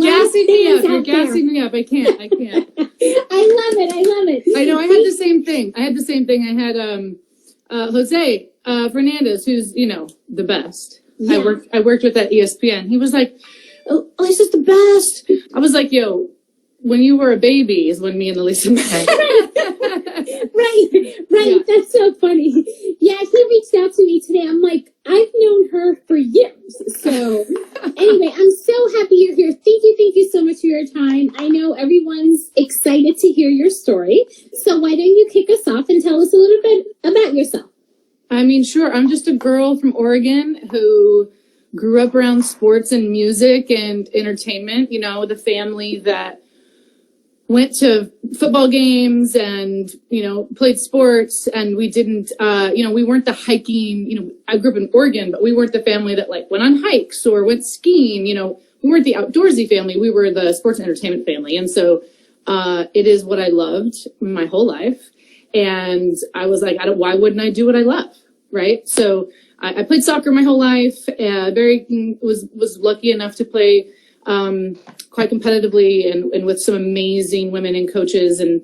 You're gassing me up. You're gassing me up. I can't. I love it. I know. I had the same thing. I had Jose Fernandez, who's, the best. Yeah. I worked with at ESPN. He was like, "Oh, Lisa's the best." I was like, "Yo, when you were a baby is when me and Elisa met." Right. Yeah. That's so funny. Yeah, he reached out to me today. I'm like, I've known her for years. So anyway, I'm so happy you're here. Thank you so much for your time. I know everyone's excited to hear your story. So why don't you kick us off and tell us a little bit about yourself? I mean, sure. I'm just a girl from Oregon who grew up around sports and music and entertainment, with a family that went to football games and, played sports. And we didn't, we weren't the hiking, I grew up in Oregon, but we weren't the family that went on hikes or went skiing, we weren't the outdoorsy family. We were the sports and entertainment family. And so it is what I loved my whole life. And I was like, why wouldn't I do what I love? Right. So I played soccer my whole life. Was lucky enough to play quite competitively and with some amazing women and coaches. And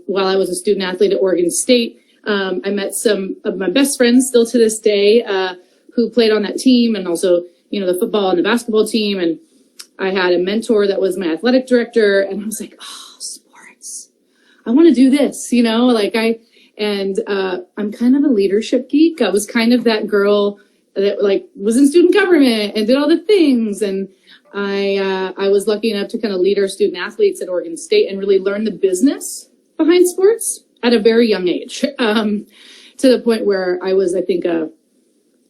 while I was a student athlete at Oregon State, I met some of my best friends still to this day who played on that team, and also, the football and the basketball team. And I had a mentor that was my athletic director, and I was like, oh, sports. I want to do this, I'm kind of a leadership geek. I was kind of that girl that was in student government and did all the things. And I was lucky enough to kind of lead our student athletes at Oregon State and really learn the business behind sports at a very young age, to the point where I was, I think, a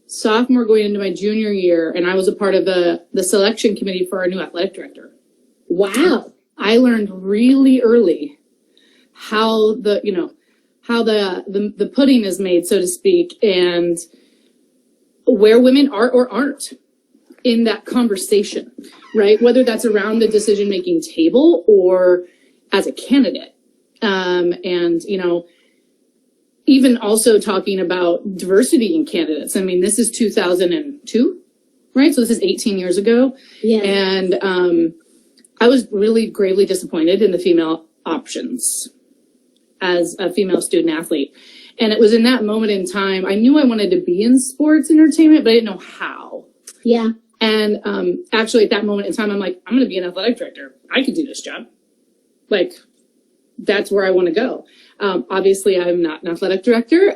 sophomore going into my junior year, and I was a part of the selection committee for our new athletic director. Wow. I learned really early how the pudding is made, so to speak, and where women are or aren't in that conversation, right? Whether that's around the decision-making table or as a candidate. Even also talking about diversity in candidates. I mean, this is 2002, right? So this is 18 years ago. Yeah. And I was really gravely disappointed in the female options as a female student athlete. And it was in that moment in time, I knew I wanted to be in sports entertainment, but I didn't know how. Yeah. And actually at that moment in time, I'm like, I'm going to be an athletic director. I could do this job. That's where I want to go. Obviously, I'm not an athletic director.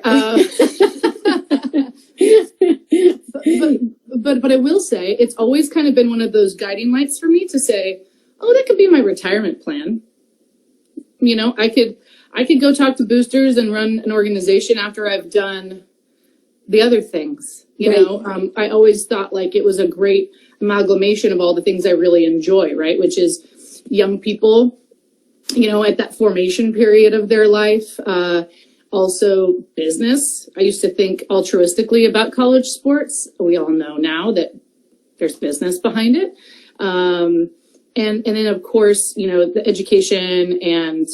But I will say it's always kind of been one of those guiding lights for me to say, oh, that could be my retirement plan. I could go talk to boosters and run an organization after I've done the other things. I always thought it was a great amalgamation of all the things I really enjoy, right? Which is young people, at that formation period of their life. Also business. I used to think altruistically about college sports. We all know now that there's business behind it. And then of course, the education and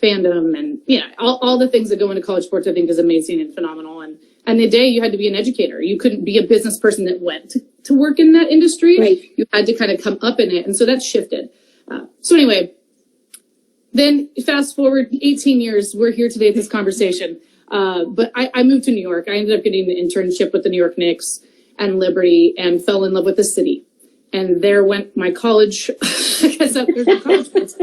fandom and, all the things that go into college sports, I think is amazing and phenomenal. And the day you had to be an educator, you couldn't be a business person that went to work in that industry. Right. You had to kind of come up in it. And so that's shifted. So anyway, then fast forward 18 years, we're here today at this conversation. But I moved to New York. I ended up getting an internship with the New York Knicks and Liberty and fell in love with the city. And there went my college. I guess there's my college friends.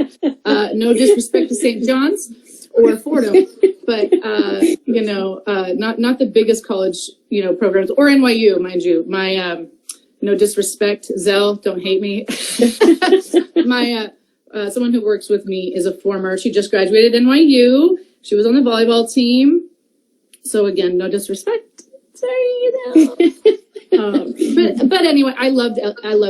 No disrespect to St. John's or Fordham, but not the biggest college, programs, or NYU, mind you. My no disrespect, Zell, don't hate me. My someone who works with me is she just graduated NYU. She was on the volleyball team. So again, no disrespect. Sorry, but anyway, I love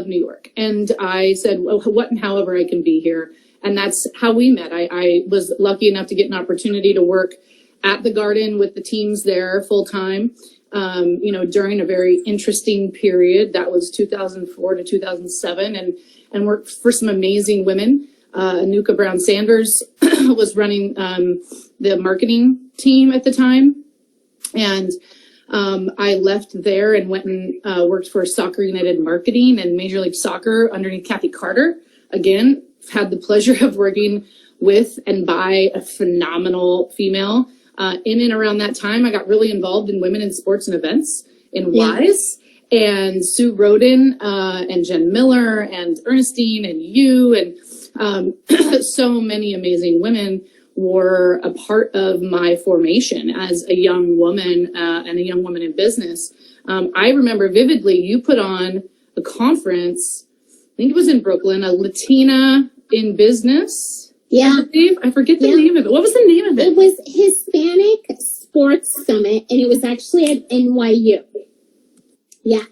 New York, and I said, well, what and however I can be here. And that's how we met. I was lucky enough to get an opportunity to work at the Garden with the teams there full time, during a very interesting period. That was 2004 to 2007, and worked for some amazing women. Anuka Brown Sanders was running the marketing team at the time. And I left there and went and worked for Soccer United Marketing and Major League Soccer underneath Courtney Carter. Again, had the pleasure of working with and by a phenomenal female. In and around that time, I got really involved in women in sports and events in WISE. And Sue Roden and Jen Miller and Ernestine and you and so many amazing women were a part of my formation as a young woman and a young woman in business. I remember vividly you put on a conference, I think it was in Brooklyn, a Latina in business. Yeah. I forget the name of it. What was the name of it? It was Hispanic Sports Summit, and it was actually at NYU. Yeah.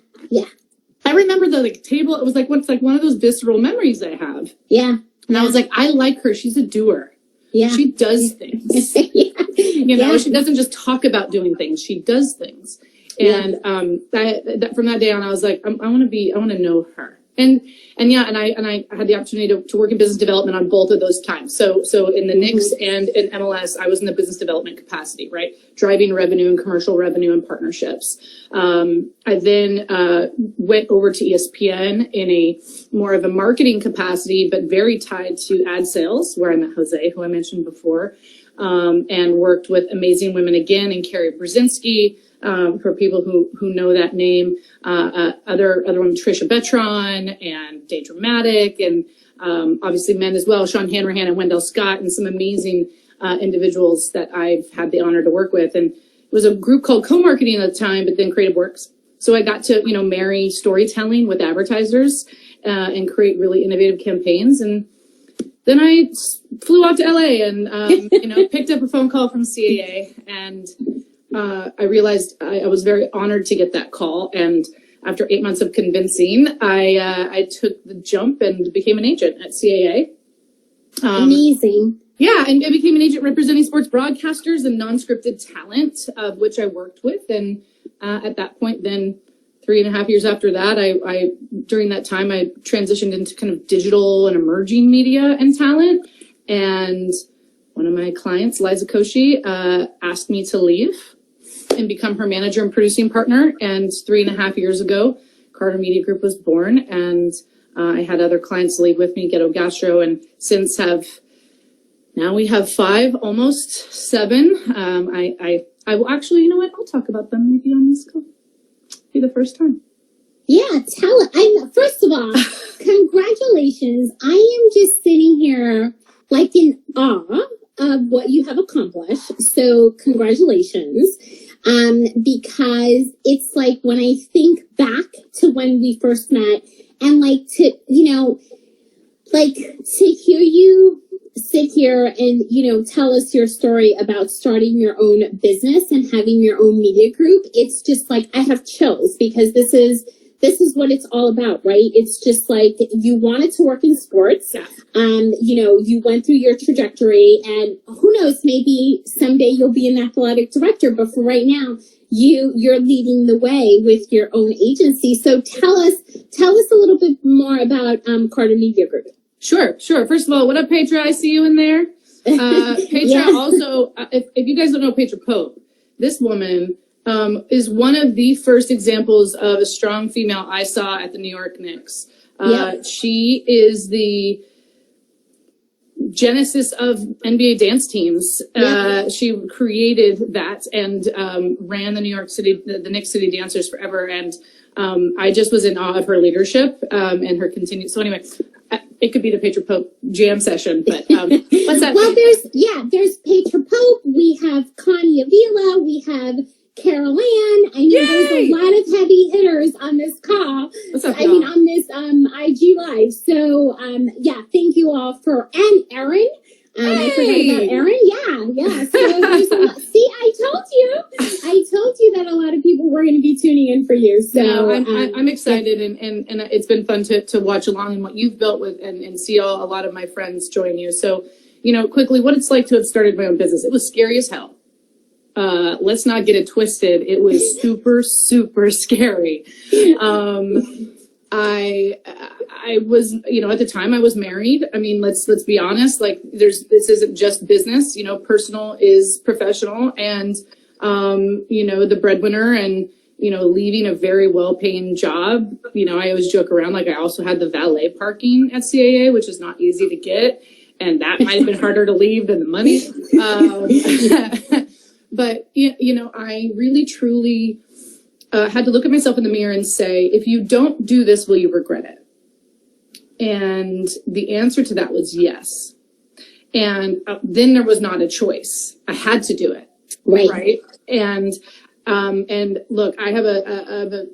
I remember the table. It was like one of those visceral memories I have. Yeah. And I was like, I like her. She's a doer. Yeah. She does things. You know, she doesn't just talk about doing things. She does things. And from that day on, I was like, I want to know her. And I had the opportunity to work in business development on both of those times. So in the Knicks and in MLS, I was in the business development capacity, right? Driving revenue and commercial revenue and partnerships. I then went over to ESPN in a more of a marketing capacity, but very tied to ad sales, where I met Jose, who I mentioned before, and worked with amazing women again, and Carrie Brzezinski, for people who know that name, other women, Trisha Betron and Day Dramatic, and obviously men as well, Sean Hanrahan and Wendell Scott, and some amazing individuals that I've had the honor to work with. And it was a group called Co-Marketing at the time, but then Creative Works. So I got to, marry storytelling with advertisers and create really innovative campaigns. And then I flew out to LA and, picked up a phone call from CAA, and I realized I was very honored to get that call. And after 8 months of convincing, I took the jump and became an agent at CAA. Amazing. Yeah, and I became an agent representing sports broadcasters and non-scripted talent, of which I worked with. And at that point, then 3.5 years after that, I during that time, I transitioned into kind of digital and emerging media and talent. And one of my clients, Liza Koshy, asked me to leave and become her manager and producing partner. And 3.5 years ago, Carter Media Group was born, and I had other clients leave with me, Ghetto Gastro, and since now we have 5, almost 7. I will actually, you know what? I'll talk about them maybe on this call. Be the first time. Yeah, tell it. First of all, congratulations. I am just sitting here like in awe of what you have accomplished. So congratulations. Because it's like when I think back to when we first met, and to hear you sit here and, tell us your story about starting your own business and having your own media group. It's just like, I have chills, because this is what it's all about, right? It's just like, you wanted to work in sports. Yeah. You went through your trajectory, and who knows, maybe someday you'll be an athletic director, but for right now, you're leading the way with your own agency. So tell us a little bit more about Carter Media Group. Sure. First of all, what up, Petra? I see you in there. Petra also, if you guys don't know Petra Pope, this woman is one of the first examples of a strong female I saw at the New York Knicks. She is the genesis of NBA dance teams. She created that and ran the New York City, the Knicks City Dancers forever. And I just was in awe of her leadership and her continued. So anyway, it could be the Petra Pope jam session, but what's that? Well, there's Petra Pope. We have Connie Avila. We have Carol Ann. I know there's a lot of heavy hitters on this call. What's up, on this IG Live. So, thank you all and Erin. I forgot about Erin. Yeah. So there's a lot. See, I told you that a lot of people were going to be tuning in for you. So I'm excited, and it's been fun to watch along in what you've built with and see a lot of my friends join you. So, quickly, what it's like to have started my own business. It was scary as hell. Let's not get it twisted. It was super, super scary. I was, at the time I was married. I mean, let's be honest. Like, this isn't just business. Personal is professional, and the breadwinner and, leaving a very well-paying job. I always joke around, like I also had the valet parking at CAA, which is not easy to get. And that might have been harder to leave than the money. But, I really, truly had to look at myself in the mirror and say, if you don't do this, will you regret it? And the answer to that was yes. And then there was not a choice. I had to do it. Right. And look, I have a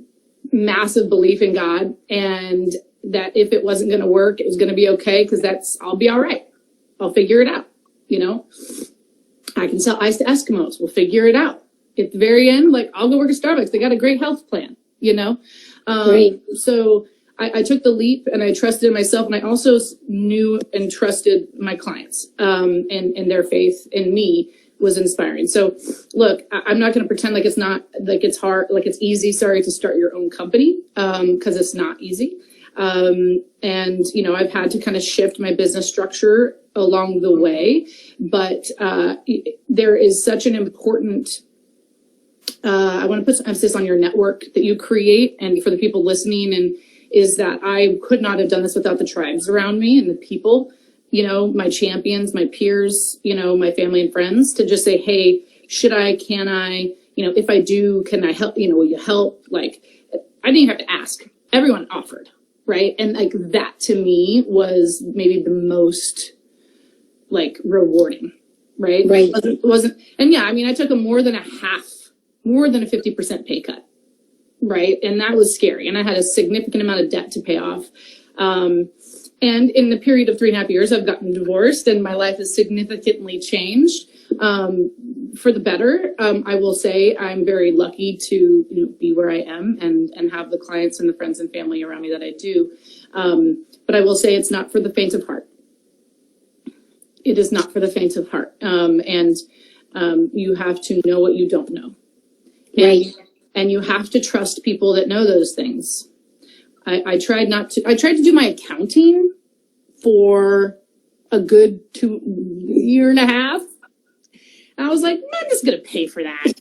massive belief in God, and that if it wasn't going to work, it was going to be okay, because I'll be all right. I'll figure it out. I can sell ice to Eskimos. We'll figure it out. At the very end, like, I'll go work at Starbucks. They got a great health plan, Right. So I took the leap, and I trusted in myself, and I also knew and trusted my clients, and their faith in me was inspiring. So look, I'm not going to pretend like it's not, like it's hard, like it's easy, to start your own company, because it's not easy. And, I've had to kind of shift my business structure along the way, but there is such an important, I want to put some emphasis on your network that you create, and for the people listening, and is that I could not have done this without the tribes around me and the people, my champions, my peers, my family and friends, to just say, hey, can I, if I do, can I help, will you help? Like, I didn't have to ask. Everyone offered, right? And like, that to me was maybe the most rewarding, right? Right. It wasn't, and yeah, I took more than a 50% pay cut. Right. And that was scary. And I had a significant amount of debt to pay off. And in the period of 3.5 years, I've gotten divorced, and my life has significantly changed for the better. I will say I'm very lucky to be where I am and have the clients and the friends and family around me that I do. But I will say it's not for the faint of heart. It is not for the faint of heart. And you have to know what you don't know. Right. And you have to trust people that know those things. I tried to do my accounting for a good 2.5 years. And I was like, I'm just going to pay for that.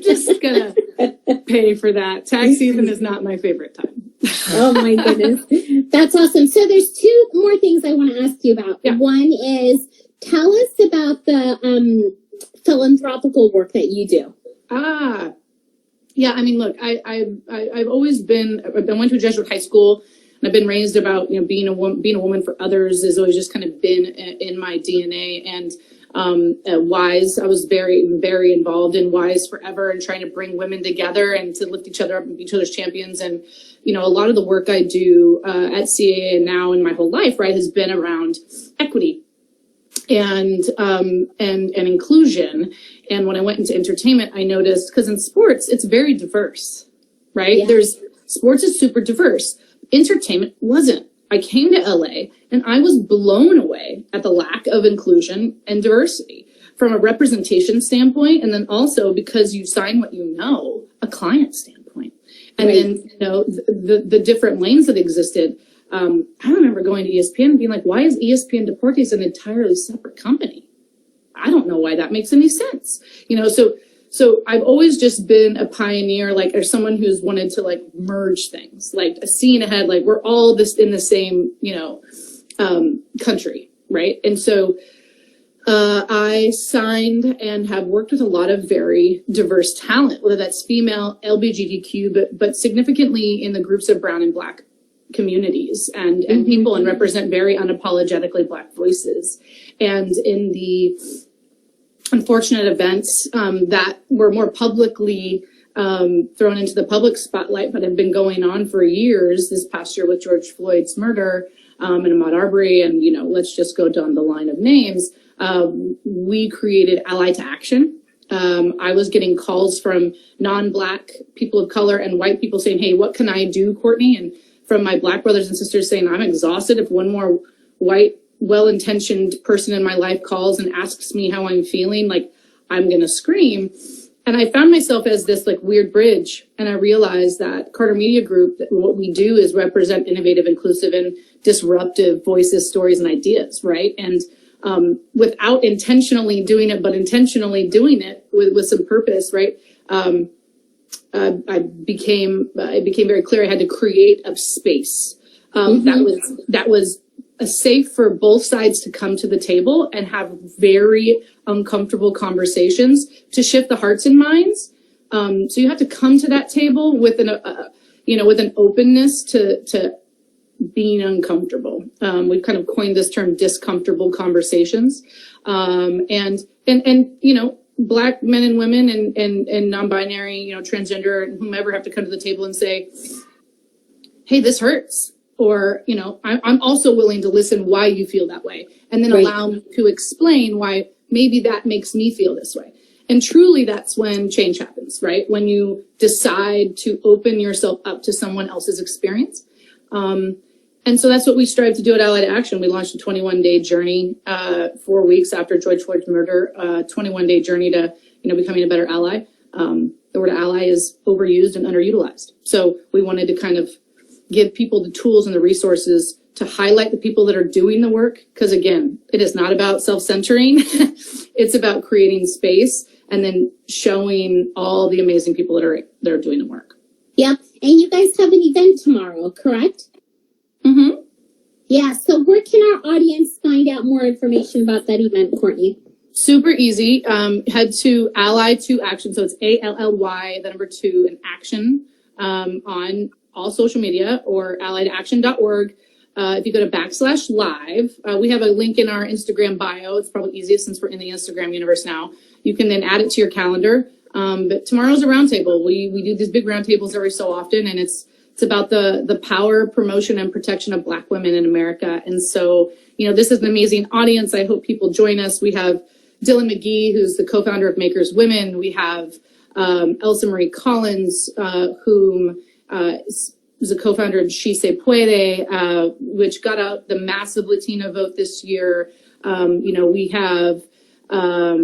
Just going to pay for that. Tax season is not my favorite time. Oh my goodness. That's awesome. So there's two more things I want to ask you about. Yeah. One is, tell us about the philanthropical work that you do. Yeah, look, I've always been, I went to a Jesuit high school, and I've been raised about, being a woman for others has always just kind of been in my DNA. And WISE, I was very, very involved in WISE forever, and trying to bring women together and to lift each other up and be each other's champions. And, a lot of the work I do at CAA and now in my whole life, right, has been around equity and inclusion. And when I went into entertainment, I noticed, because in sports, it's very diverse, right? Yeah. Sports is super diverse. Entertainment wasn't. I came to LA and I was blown away at the lack of inclusion and diversity from a representation standpoint. And then also, because you sign what you know, a client standpoint. And right. Then, the different lanes that existed. I remember going to ESPN and being like, why is ESPN Deportes an entirely separate company? I don't know why that makes any sense. So I've always just been a pioneer, or someone who's wanted to merge things, seeing ahead, we're all this in the same, country. Right. And so, I signed and have worked with a lot of very diverse talent, whether that's female, LGBTQ, but significantly in the groups of brown and black communities and people, and represent very unapologetically Black voices. And in the unfortunate events that were more publicly thrown into the public spotlight, but have been going on for years, this past year with George Floyd's murder and Ahmaud Arbery, and, let's just go down the line of names, we created Ally to Action. I was getting calls from non-Black people of color and white people saying, hey, what can I do, Courtney? And from my Black brothers and sisters saying, I'm exhausted. If one more white, well-intentioned person in my life calls and asks me how I'm feeling, I'm going to scream. And I found myself as this weird bridge. And I realized that Carter Media Group, that what we do is represent innovative, inclusive, and disruptive voices, stories, and ideas, right? And without intentionally doing it, but intentionally doing it with some purpose, right? It became very clear I had to create a space that was safe for both sides to come to the table and have very uncomfortable conversations to shift the hearts and minds. So you have to come to that table with an openness to being uncomfortable. We've kind of coined this term discomfortable conversations. And Black men and women and non-binary, transgender and whomever have to come to the table and say, hey, this hurts. Or, I'm also willing to listen why you feel that way. And then allow me to explain why maybe that makes me feel this way. And truly, that's when change happens, right? When you decide to open yourself up to someone else's experience. And so that's what we strive to do at Allied Action. We launched a 21-day journey 4 weeks after George Floyd's murder, 21-day journey to, becoming a better ally. The word ally is overused and underutilized. So we wanted to kind of give people the tools and the resources to highlight the people that are doing the work. Because again, it is not about self-centering. It's about creating space and then showing all the amazing people that are doing the work. Yep. And you guys have an event tomorrow, correct? Mm-hmm. Yeah. So where can our audience find out more information about that event, Courtney? Super easy. Head to Ally to Action. So it's ALLY, the number 2, and action on all social media or alliedaction.org. If you go to /live, we have a link in our Instagram bio. It's probably easiest since we're in the Instagram universe now. You can then add it to your calendar. But tomorrow's a roundtable. We do these big roundtables every so often, and it's about the power, promotion, and protection of Black women in America. And so, this is an amazing audience. I hope people join us. We have Dylan McGee, who's the co-founder of Makers Women. We have Elsa Marie Collins, whom is a co-founder of She Se Puede, which got out the massive Latino vote this year. We have Glow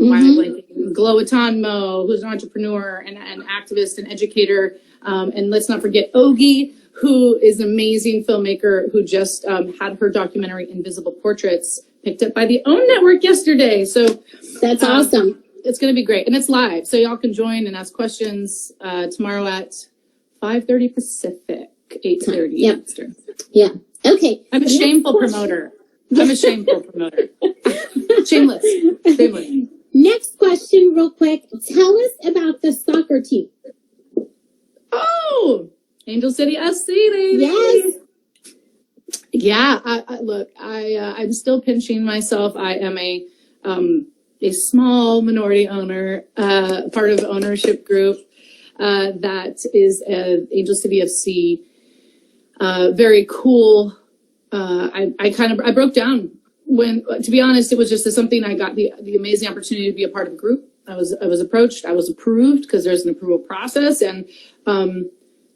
Atanmo, who's an entrepreneur and an activist and educator. And let's not forget Ogie, who is an amazing filmmaker who just had her documentary Invisible Portraits picked up by the OWN Network yesterday. So that's awesome. It's going to be great. And it's live. So y'all can join and ask questions tomorrow at 5:30 Pacific, 8:30 Eastern. Yeah. Okay. I'm a shameful promoter. Shameless. Next question, real quick. Tell us about the soccer team. Oh, Angel City SC, baby. Yes. Yeah. I'm still pinching myself. I am a small minority owner, part of ownership group that is Angel City FC. Very cool. I broke down when, to be honest, it was just something I got the amazing opportunity to be a part of a group. I was approached, I was approved because there's an approval process. And,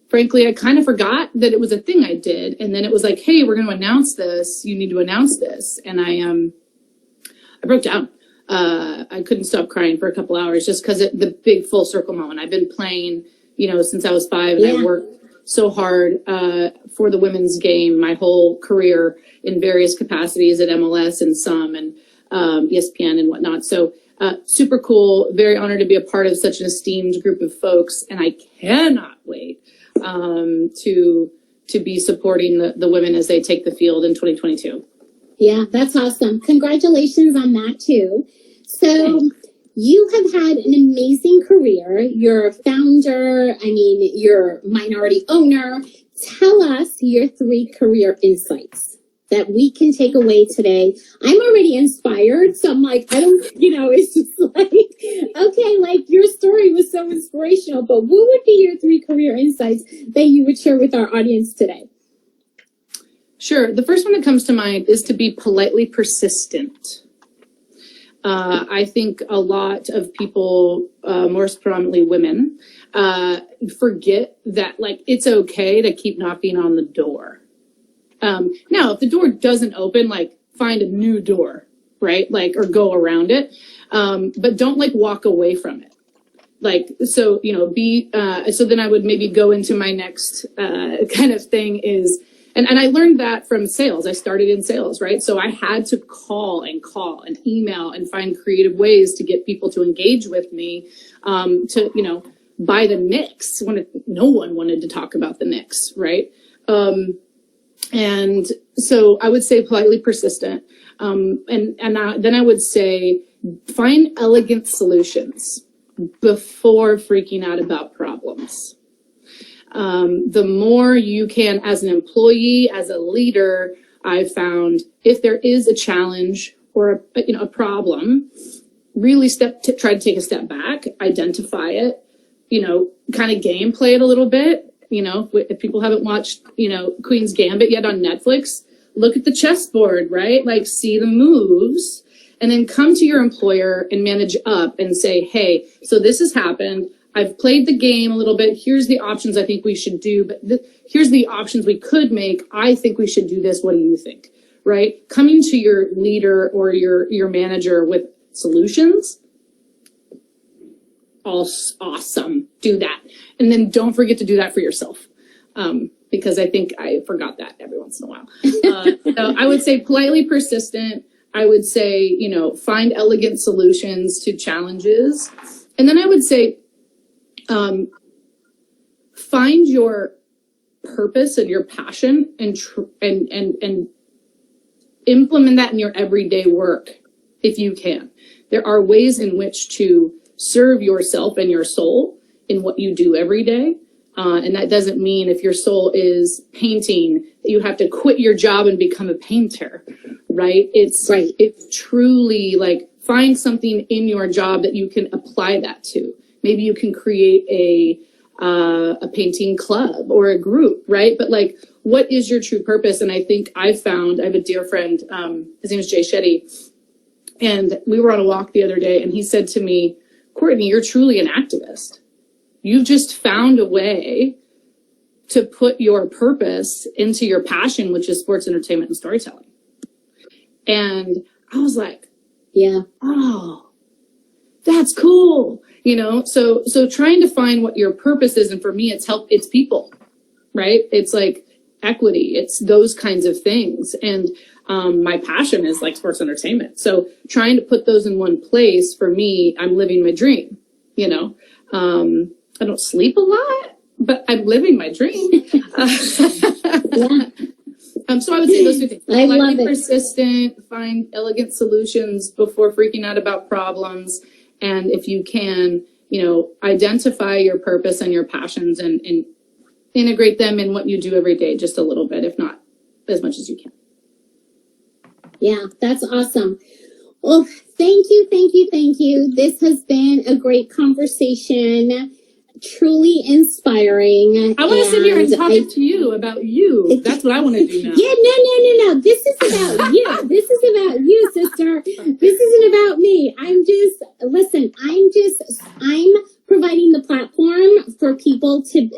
frankly, I kind of forgot that it was a thing I did. And then it was like, hey, we're going to announce this. You need to announce this. And I broke down. I couldn't stop crying for a couple hours just because the big full circle moment. I've been playing, since I was 5, and I worked so hard for the women's game my whole career in various capacities at MLS and some and ESPN and whatnot. So super cool. Very honored to be a part of such an esteemed group of folks. And I cannot wait to be supporting the women as they take the field in 2022. Yeah, that's awesome. Congratulations on that too. So you have had an amazing career. You're a founder. You're minority owner. Tell us your 3 career insights that we can take away today. I'm already inspired. So I'm like, it's just like, okay, like your story was so inspirational, but what would be your 3 career insights that you would share with our audience today? Sure. The first one that comes to mind is to be politely persistent. I think a lot of people, more predominantly women, forget that it's okay to keep knocking on the door. Now, if the door doesn't open, find a new door, right? Or go around it. But don't walk away from it. So then I would maybe go into my next kind of thing is And I learned that from sales. I started in sales, right? So I had to call and email and find creative ways to get people to engage with me, to, you know, buy the Knicks when no one wanted to talk about the Knicks, right? And so I would say politely persistent. Then I would say find elegant solutions before freaking out about problems. The more you can, as an employee, as a leader, I've found if there is a challenge or a problem, really try to take a step back, identify it, kind of gameplay it a little bit. If people haven't watched, Queen's Gambit yet on Netflix, look at the chessboard, right? Like, see the moves, and then come to your employer and manage up and say, hey, so this has happened. I've played the game a little bit. Here's the options I think we should do, but here's the options we could make. I think we should do this. What do you think? Right? Coming to your leader or your manager with solutions. Awesome. Do that. And then don't forget to do that for yourself. Because I think I forgot that every once in a while. So I would say politely persistent. I would say, find elegant solutions to challenges. And then I would say, find your purpose and your passion and implement that in your everyday work if you can. There are ways in which to serve yourself and your soul in what you do every day. And that doesn't mean if your soul is painting, you have to quit your job and become a painter, right? It's truly like find something in your job that you can apply that to. Maybe you can create a painting club or a group, right? But like, what is your true purpose? And I think I have a dear friend, his name is Jay Shetty, and we were on a walk the other day, and he said to me, Courtney, you're truly an activist. You've just found a way to put your purpose into your passion, which is sports, entertainment, and storytelling. And I was like, yeah, oh, that's cool. So trying to find what your purpose is. And for me, it's people, right? It's like equity. It's those kinds of things. And, my passion is like sports entertainment. So trying to put those in one place, for me, I'm living my dream, I don't sleep a lot, but I'm living my dream. So I would say those two things. I love it. Persistent, find elegant solutions before freaking out about problems. And if you can, identify your purpose and your passions and integrate them in what you do every day, just a little bit, if not as much as you can. Yeah, that's awesome. Well, thank you. This has been a great conversation. Truly inspiring. I want to sit here and talk to you about you. That's what I want to do now. Yeah, no. This is about you. This is about you, sister. This isn't about me. I'm providing the platform for people to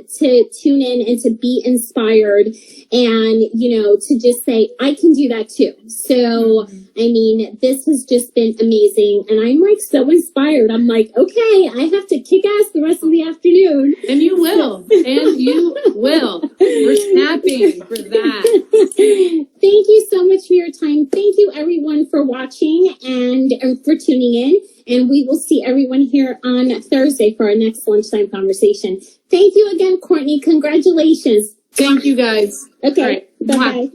tune in and to be inspired and, to just say, I can do that too. So, this has just been amazing. And I'm like so inspired. I'm like, okay, I have to kick ass the rest of the afternoon. And you will. We're snapping for that. Thank you so much for your time. Thank you everyone for watching and for tuning in. And we will see everyone here on Thursday for our next lunchtime conversation. Thank you again, Courtney. Congratulations. Thank you guys. Okay. All right. Bye-bye.